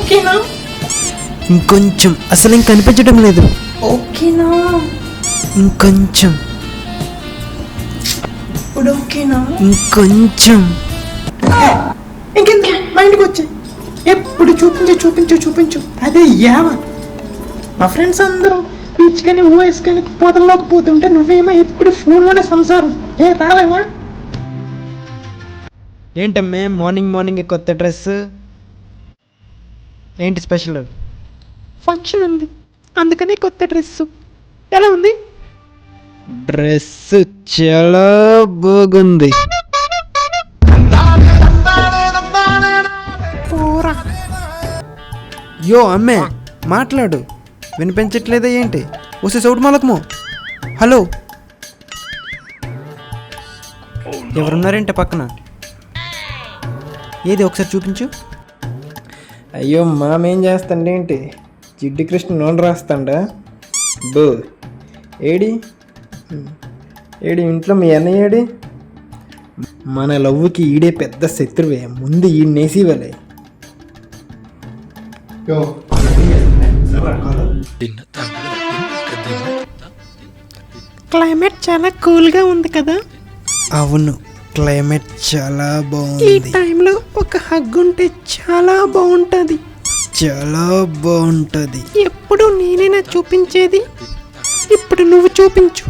ఓకేనా? ఇంకొంచెం, అసలు ఇంక కనిపించడం లేదు. ఓకేనా? ఇంకొంచెం, ఇప్పుడు ఓకేనా? ఇంకొంచెం. ఇంకెందుకు మా ఇంటికి వచ్చాయి? ఎప్పుడు చూపించు చూపించు చూపించు అదే యావ. మా ఫ్రెండ్స్ అందరూ బీచ్ కానీ ఊఎస్ కానీ పొదల్లోకి పోతుంటే నువ్వేమో ఎప్పుడు ఫోన్లోనే సంసారం. రాలేమా? ఏంటమ్మే మార్నింగ్ మార్నింగ్ కొత్త డ్రెస్? ఏంటి స్పెషల్? ఫంక్షన్ ఉంది అందుకని కొత్త డ్రెస్. ఎలా ఉంది? డ్రెస్ చాలా బాగుంది. పోరా. యో అమ్మే, మాట్లాడు. వినిపించట్లేదా ఏంటి? వస్తే సౌట్ మలకము. హలో, ఎవరున్నారేంటి పక్కన? ఏది ఒకసారి చూపించు. అయ్యో మామేం చేస్తాండి ఏంటి? జిడ్డు కృష్ణ నూనె రాస్తాండా? బో ఏడి ఏడి ఇంట్లో మీ అన్నయ్య ఏడి? మన లవ్వుకి ఈడే పెద్ద శత్రువే, ముందు ఈ నేసివలే. క్లైమేట్ చాలా కూల్గా ఉంది కదా. అవును, క్లైమేట్ చాలా ఈ బాగుంది. టైంలో ఒక హగ్ ఉంటే చాలా బాగుంటుంది. చాలా బాగుంటుంది. ఎప్పుడు నేనేనా చూపించేది? ఇప్పుడు నువ్వు చూపించు.